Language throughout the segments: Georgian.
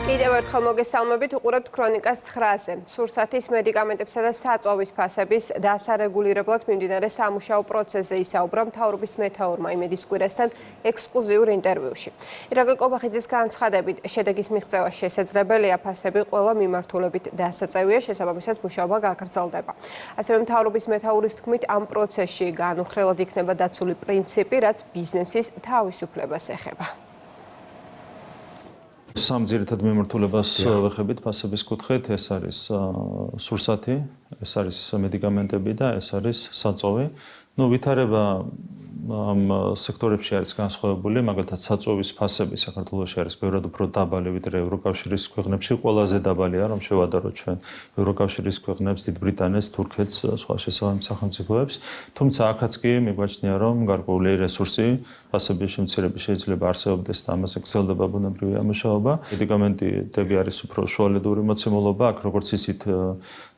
კიდევ ერთხელ მოგესალმებით, უყურებთ ქრონიკას 9-ზე. სურსათის მედიკამენტებსა და საწვავის ფასების დასარეგულირებლად მიმდინარე სამუშაო პროცესზე ისაუბრა მთავრობის მეთაურმა იმედის კვირასთან ექსკლუზიურ ინტერვიუში. ირაკლი კობახიძის განცხადებით, შედეგის მიღწევა შესაძლებელია, ფასები ყველა მიმართულებით დასაწევია, შესაბამისად მუშაობა გაგრძელდება. ასევე მთავრობის მეთაურის თქმით, ამ პროცესში განუხრელად იქნება დაცული პრინციპი, რაც ბიზნესის თავისუფლებას ეხება. სამ ძირითად მიმართულებას ვეხებით ფასების კუთხით, ეს არის სურსათი, ეს არის მედიკამენტები და ეს არის საწვავი. ვითარება ამ სექტორებში არის განსხვავებული, მაგალითად საწვავის ფასები საქართველოში არის ბევრად უფრო დაბალი ვიდრე ევროკავშირის ქვეყნებში, ყველაზე დაბალია, რომ შევადაროთ ჩვენ ევროკავშირის ქვეყნებს, დიდ ბრიტანეთს, თურქეთს, სხვა შესაბამის სახელმწიფოებს. თუმცა აქაც კი მიგვაჩნია, რომ გარკვეული რესურსი ფასების შემცირების შეიძლება არსებობდეს და ამაზე გრძელდება ბუნებრივი ამუშავება. მედიკამენტები არის უფრო შუალედური მოცემულობა, აქ როგორც ისიც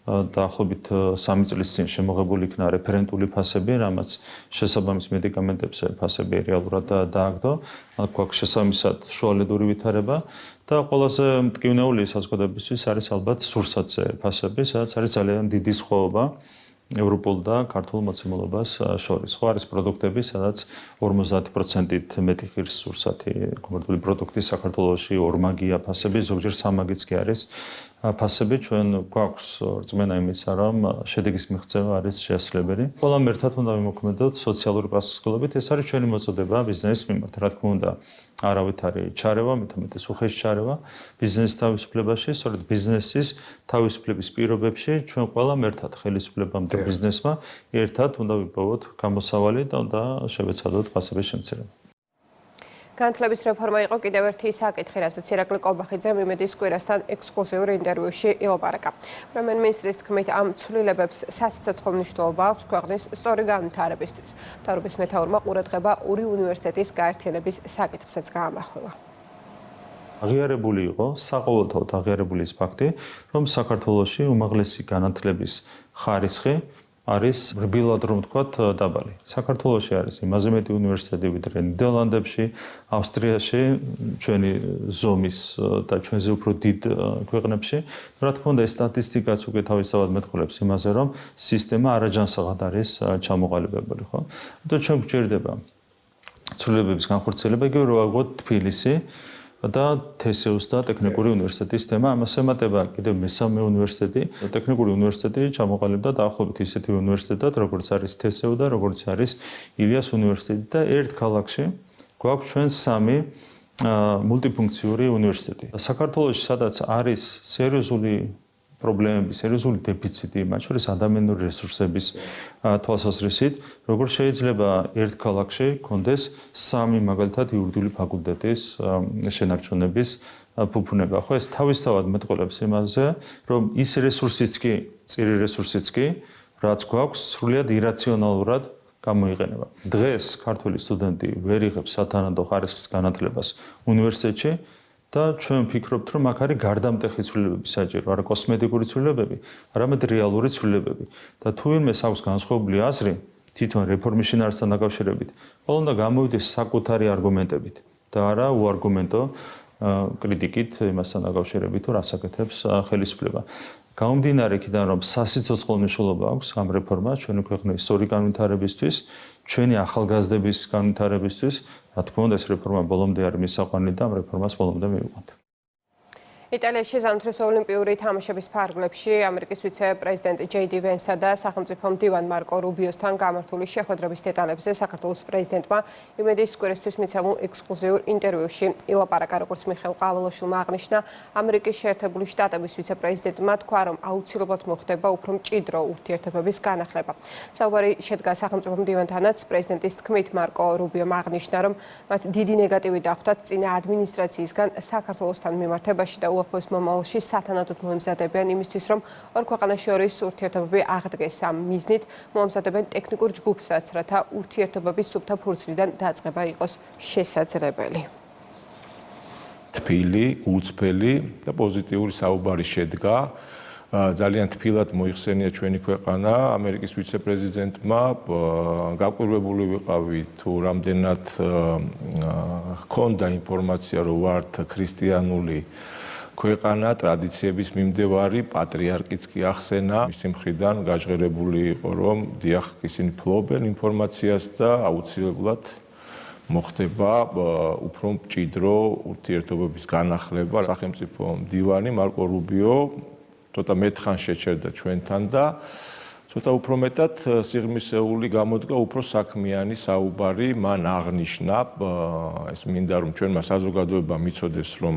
დაახლოებით 3 წლის წინ შემოღებული იქნა რეფერენტული ფასები, რამაც შესაბამის მედიკამენტებზე ფასები რეალურად დააგდო. აქ გვაქვს შესაბამისად შუალედური ვითარება და ყველაზე მტკივნეული საზოგადოებისთვის არის ალბათ სურსათზე ფასები, სადაც არის ძალიან დიდი სხვაობა ევროპულ და ქართულ მოცემულობას შორის. ხო არის პროდუქტები, სადაც 50%-ით მეტი ღირს სურსათი კომერციული პროდუქტი საქართველოში ორმაგია ფასები, ზოგჯერ სამაგიც კი არის ფასები. ჩვენ გვაქვს რწმენა იმისა, რომ შედეგის მიღწევა არის შესაძლებელი. ყველამ ერთად უნდა ვიმოქმედოთ სოციალური პასუხისმგებლობით, ეს არის ჩვენი მოწოდება ბიზნესის მიმართ. რა თქმა უნდა, არავითარი ჩარევა, მეტ-უმეტეს უხეში ჩარევა ბიზნესის თავისუფლებაში, სწორედ ბიზნესის თავისუფლების პირობებში ჩვენ ყველამ ერთად ხელისუფლებამდე ბიზნესმა ერთად უნდა ვიპოვოთ გამოსავალი და უნდა შევეცადოთ ფასების შემცირება. განათლების რეფორმა იყო კიდევ ერთი საკითხი, რასაც ირაკლი კობახიძემ იმედის კვირასთან ექსკლუზიურ ინტერვიუში ილაპარაკა. პრემიერ-მინისტრის თქმით, ამ ცვლილებებს სასიცოცხლო მნიშვნელობა აქვს ქვეყნის სწორი განვითარებისთვის. მთავრობის მეთაურმა ყურადღება ორი უნივერსიტეტის გაერთიანების საკითხსაც გაამახვილა. აღიარებული იყო, საყოველთაოდ აღიარებული ის ფაქტი, რომ საქართველოში უმაღლესი განათლების ხარისხი არის რბილად რომ ვთქვათ დაბალი. საქართველოში არის იმაზე მეტი უნივერსიტეტი ვიდრე ნიდერლანდებში, ავსტრიაში, ჩვენი ზომის და ჩვენზე უფრო დიდ ქვეყნებში. რა თქმა უნდა, ეს სტატისტიკაც უკვე თავისთავად მეტყველებს იმაზე, რომ სისტემა არაჯანსაღად არის ჩამოყალიბებული, ხო? და ჩვენ გვჭირდება ცვლილებების განხორციელება, იგივე რო ვაგოთ თბილისი და თესეუს და ტექნიკური უნივერსიტეტის თემა. ამას ემატება კიდევ მესამე უნივერსიტეტი, ტექნიკური უნივერსიტეტი ჩამოყალიბდა დაახლოებით ისეთი უნივერსიტეტად, როგორც არის თესეუ და როგორც არის ილიას უნივერსიტეტი და ერთ ქალაქში გვაქვს ჩვენ 3 მულტიფუნქციური უნივერსიტეტი. საქართველოში სადაც არის სერიოზული პრობლემები, სერიოზული დეფიციტი, მათ შორის ადამიანური რესურსების თვალსაზრისით, როგორ შეიძლება ერთ ქალაქში კონდეს 3 მაგალითად იურიდიული ფაკულტეტის შენარჩუნების ფუფუნება. ხო, ეს თავისთავად მეტყველებს იმაზე, რომ ის რესურსიც კი, წირი რესურსიც კი, რაც გვაქვს, სრულიად ირაციონალურად გამოიყენება. დღეს ქართველი სტუდენტი ვერ იღებს სათანადო ხარისხის განათლებას უნივერსიტეტში და ჩვენ ვფიქრობთ, რომ აქ არის გარდამტეხი ცვლილებები საჭირო, არა კოსმეტიკური ცვლილებები, არამედ რეალური ცვლილებები. და თუ ვინმეს აქვს განსხვავებული აზრი თვითონ რეფორმის შინაარსთან დაკავშირებით, ყველა უნდა გამოვიდეს საკუთარი არგუმენტებით და არა უარგუმენტო კრიტიკით იმასთან დაკავშირებით, თუ რას აკეთებს ხელისუფლება. გამომდინარე იქიდან, რომ სასიცოცხლო მნიშვნელობა აქვს ამ რეფორმას ჩვენი ქვეყნის სწორი განვითარებისთვის, ჩვენი ახალგაზრდების განვითარებისთვის, რა თქმა უნდა, ეს რეფორმა ბოლომდე არის მისაყვანილი და ამ რეფორმას ბოლომდე მივყვანთ. იტალიაში ზამთრის ოლიმპიური თამაშების ფარგლებში ამერიკის ვიცე-პრეზიდენტი ჯეი-დი ვენსა და სახელმწიფო მდივან მარკო რუბიოსთან გამართული შეხვედრების დეტალებზე საქართველოს პრეზიდენტმა იმედის კვირასთვის მიცემულ ექსკლუზიურ ინტერვიუში ილაპარაკა. როგორც მიხეილ ყაველოშვილმა აღნიშნა, ამერიკის შეერთებული შტატების ვიცე-პრეზიდენტმა თქვა, რომ აუცილებლად მოხდება უფრო მჭიდრო ურთიერთობების განახლება. საუბარი შედგა სახელმწიფო მდივანთანაც. პრეზიდენტის თქმით, მარკო რუბიომ აღნიშნა, რომ მათ დიდი ნეგატივი დახვდათ წინა ადმინისტრაციისგან საქართველოსთან მიმართებაში და უახლოეს მომავალში სათანადოდ მოემზადებიან იმისთვის, რომ ორ ქვეყანას შორის ურთიერთობები აღდგეს. ამ მიზნით მოემზადებიან ტექნიკურ ჯგუფსაც, რათა ურთიერთობების სუფთა ფურცლიდან დაწყება იყოს შესაძლებელი. თბილი, უცბელი და პოზიტიური საუბარი შედგა. ძალიან თბილად მოიხსენია ჩვენი ქვეყანა ამერიკის ვიცე-პრეზიდენტმა. გაკვირვებული ვიყავი თუ რამდენად ჰქონდა ინფორმაცია, რომ ვართ ქრისტიანული ქვეყანა, ტრადიციების მიმდევარი, პატრიარქიც კი ახსენა. მისი მხრიდან გაჟღერებული იყო, რომ დიახ, ისინი ფლობენ ინფორმაციას და აუცილებლად მოხდება უფრო მჭიდრო ურთიერთობების განახლება. სახელმწიფო მდივანი მარკო რუბიო ცოტა მეტხან შეჩერდა ჩვენთან და ცოტა უფრო მეტად სიღრმისეული გამოდგა უფრო საქმიანი საუბარი. მან აღნიშნა, ეს მინდა რომ ჩვენმა საზოგადოებამ იცოდეს, რომ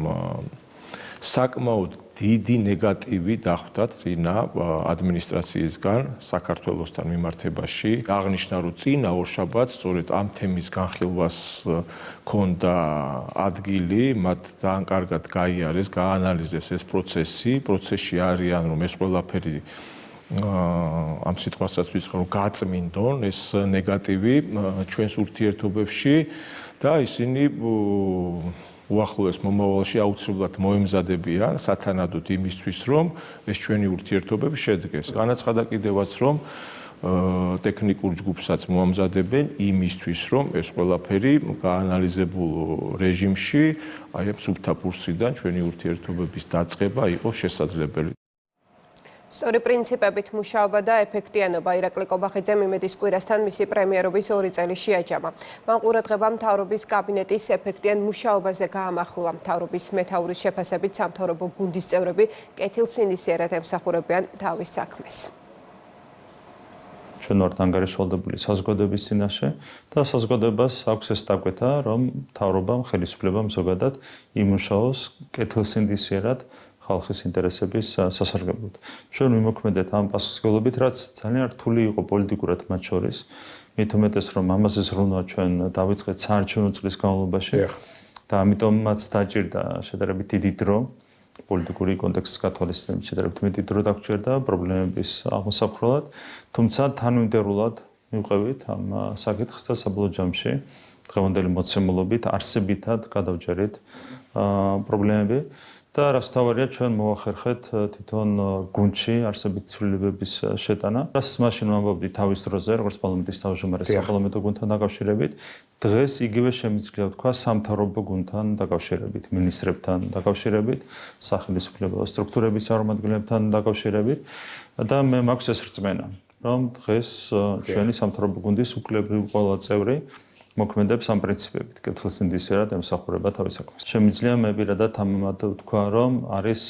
საკმაოდ დიდი ნეგატივი დახვდათ წინა ადმინისტრაციისგან საქართველოსთან მიმართებაში. აღნიშნა, რომ წინა ორშაბათს სწორედ ამ თემის განხილვას ქონდა ადგილი, მათ ძალიან კარგად გაიარეს, გაანალიზეს ეს პროცესში არიან, რომ ეს ყველაფერი ამ სიტყვასაც ვიწყო, რომ გაწმინდონ ეს ნეგატივი ჩვენს ურთიერთობებში და ისინი უახლოეს მომავალში აუცილებლად მოემზადებიან სათანადოდ იმისთვის, რომ ეს ჩვენი ურთიერთობები შედგეს. განაცხადა კიდევაც, რომ ტექნიკურ ჯგუფსაც მოამზადებენ იმისთვის, რომ ეს ყველაფერი გაანალიზებულ რეჟიმში, აი ამ სუფთა ფურცლიდან ჩვენი ურთიერთობების დაწყება იყოს შესაძლებელი. სწორი პრინციპებით მუშაობა და ეფექტიანობა ირაკლი კობახიძემ იმედის კვირასთან მისი პრემიერობის 2 წელი შეაჯამა. მან ყურადღება მთავრობის კაბინეტის ეფექტიან მუშაობაზე გაამახვილა. მთავრობის მეთაურის შეფასებით სამთავრობო გუნდის წევრები კეთილსინდისიერად ემსახურებიან თავის საქმეს. ჩვენ ვართ ანგარიშვალდებული საზოგადოების წინაშე და საზოგადოებას აქვს ეს დაკეთა, რომ მთავრობამ, ხელისუფლებამ ზოგადად იმუშაოს კეთილსინდისიერად ხალხის ინტერესების სასარგებლოდ. ჩვენ ვიმოქმედეთ ამ პასუხისმგებლობით, რაც ძალიან რთული იყო პოლიტიკურად მათ შორის. მით უმეტეს, რომ ამაზე ზრუნვა ჩვენ დავიწყეთ საარჩევნო წლის განმავლობაში და ამიტომაც დაჭირდა შედარებით დიდი დრო პოლიტიკური კონტექსტის გათვალისწინებით შედარებით მეტი დრო დაგვჭირდა პრობლემების აღმოსახრულად, თუმცა თანმიმდევრულად მივყევით ამ საკითხს და საბოლოო ჯამში დღევანდელი მოცემულობით არსებითად გადავჯერით პრობლემები. და რაც თავარია ჩვენ მოახერხეთ თვითონ გუნდში არსებითი ცვლილებების შეტანა. რასაც მაშინ ვამბობდი თავის დროზე, როგორც პარლამენტის თავმჯდომარე საპარლამენტო გუნდთან დაკავშირებით, დღეს იგივე შემიძლია ვთქვა სამთავრობო გუნდთან დაკავშირებით, მინისტრებთან დაკავშირებით, სახელმწიფო სტრუქტურების წარმომადგენლებთან დაკავშირებით და მე მაქვს ეს რწმენა, რომ დღეს ჩვენი სამთავრობო გუნდის უკლებრივ ყველა წევრი მოქმედებს ამ პრინციპებით, კეთილსინდისიერად ემსახურება თავის საქმეს. შემიძლია მე პირადად ამად ვთქვა, რომ არის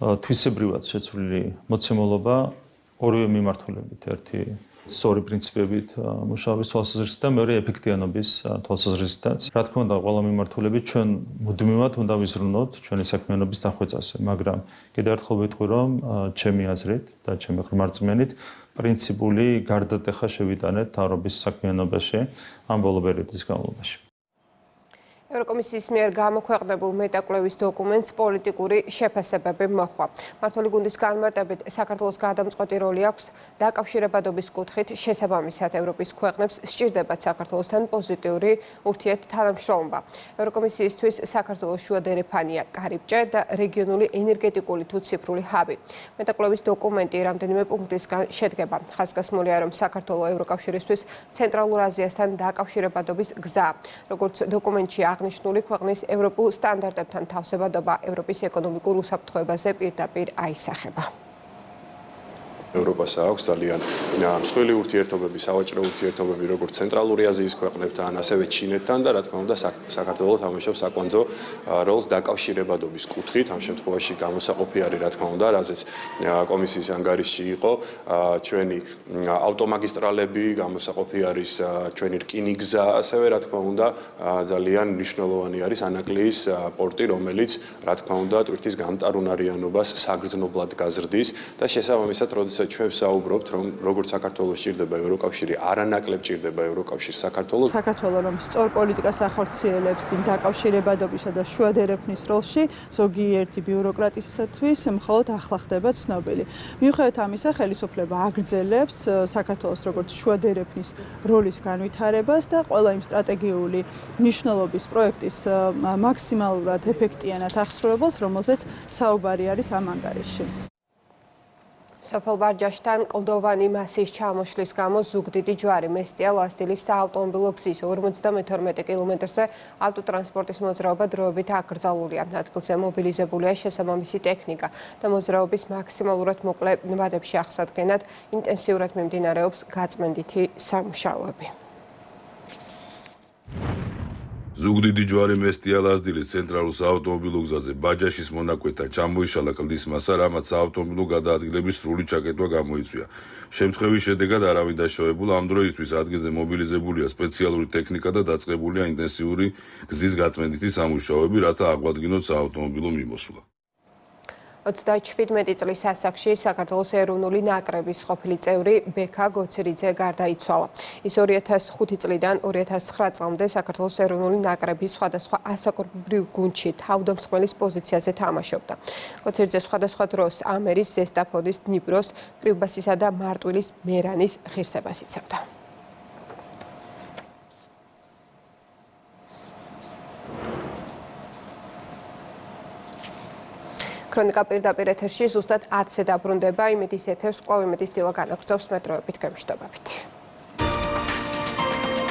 თვისებრივად შეცვლილი მოცემულობა ორივე მიმართულებით, ერთი სწორი პრინციპებით მუშაობის თვალსაზრისით და მეორე ეფექტიანობის თვალსაზრისითაც. რა თქმა უნდა, ყველა მიმართულებით ჩვენ მუდმივად უნდა ვიზრუნოთ ჩვენი საქმიანობის დახვეწაზე, მაგრამ კიდევ ერთხელ ვიტყვი, რომ ჩემი აზრით და ჩემი ღრმა რწმენით პრინციპული გარდატეხა შევიტანეთ მთავრობის საქმიანობაში ამ ბოლო პერიოდის განმავლობაში. ევროკომისიის მიერ გამოქვეყნებულ მეტაკვლევის დოკუმენტს პოლიტიკური შეფასებები მოჰყვა. მმართველი გუნდის განმარტებით საქართველოს გადამწყვეტი როლი აქვს დაკავშირებადობის კუთხით შესაბამისად ევროპის ქვეყნებს სჭირდებათ საქართველოსთან პოზიტიური ურთიერთთანამშრომლობა. ევროკომისიისთვის საქართველოს შუა დერეფანია კარიბჭე და რეგიონული ენერგეტიკული თუ ციფრული ჰაბი. მეტაკვლევის დოკუმენტი რამდენიმე პუნქტისგან შედგება. ხაზგასმულია, რომ საქართველოს ევროკავშირისთვის ცენტრალურ აზიასთან დაკავშირებადობის გზა, როგორც დოკუმენტში აღნიშნული ქვეყნის ევროპულ სტანდარტებთან თავსებადობა ევროპის ეკონომიკურ უსაფრთხოებაზე პირდაპირ აისახება. ევროპას აქვს ძალიან მსხვილი ურთიერთობები, სავაჭრო ურთიერთობები როგორც ცენტრალური აზიის ქვეყნებთან, ასევე ჩინეთთან და რა თქმა უნდა საქართველოს თამაშობს საკვანძო როლს დაკავშირებადობის კუთხით. ამ შემთხვევაში გამოსაყოფი არის რა თქმა უნდა, რაზეც კომისიის ანგარიში იყო ჩვენი ავტომაგისტრალები, გამოსაყოფი არის ჩვენი რკინიგზა, ასევე რა თქმა უნდა ძალიან მნიშვნელოვანი არის ანაკლიის პორტი, რომელიც რა თქმა უნდა ტვირთის გამტარუნარიანობას საგრძნობლად გაზრდის და შესაბამისად როდესაც ჩვენ ვსაუბრობთ, რომ როგორც საქართველოს ჭირდება ევროკავშირი, არანაკლებ ჭირდება ევროკავშირი საქართველოს. საქართველოს რომ სწორ პოლიტიკას ახორციელებს იმ დაკავშირებადობისა და შუა დერეფნის როლში, ზოგიერთი ბიუროკრატისათვის მხოლოდ ახლა ხდება ცნობილი. მიუხედავად ამისა, ხელისუფლება აგრძელებს საქართველოს როგორც შუა დერეფნის როლის განვითარებას და ყველა იმ სტრატეგიული მნიშვნელობის პროექტის მაქსიმალურად ეფექტიანად აღსრულებას, რომელზეც საუბარი არის ამ ანგარიში. სოფელ ბარჯაშთან კლდოვანი მასის ჩამოშლის გამო ზუგდიდი ჯვარი მესტია ლასტილის საავტომობილო გზის 52 კილომეტრზე ავტოტრანსპორტის მოძრაობა დროებით აკრძალულია. ადგილზე მობილიზებულია შესაბამისი ტექნიკა და მოძრაობის მაქსიმალურად მოკლე ვადებში აღსადგენად ინტენსიურად მიმდინარეობს გაწმენდითი სამუშაოები. ზუგდიდი ჯვარი მესტია ლასტილის ცენტრალურ საავტომობილო გზაზე ბაჯაშის მონაკვეთთან ჩამოიშალა კლდის მასა, რამაც საავტომობილო გადაადგილების სრული ჩაკეტვა გამოიწვია. შემთხვევის შედეგად არავინ დაშავებულა, ამ დროისთვის ადგილზე მობილიზებულია სპეციალური ტექნიკა და დაწყებულია ინტენსიური გზის გაწმენდითი სამუშაოები, რათა აღვადგინოთ საავტომობილო მიმოსვლა. 37 წლის ასაკში საქართველოს ეროვნული ნაკრების ყოფილი წევრი ბექა გოცირიძე გარდაიცვალა. ის 2005 წლიდან 2009 წლამდე საქართველოს ეროვნული ნაკრების სხვადასხვა ასაკობრივ გუნდში თავდამსხმელის პოზიციაზე თამაშობდა. გოცირიძე სხვადასხვა დროს ამერის, ზესტაფონის, დნიპროს, კრივბასისა და მარტვილის მერანის ღირსებას იცავდა. ქრონიკა პირდაპირ ეთერში ზუსტად 10-ზე დაბრუნდება. იმედის ეთერს კვლავ იმედის დილა განაგრძობს მეტროებით გემშვიდობებით.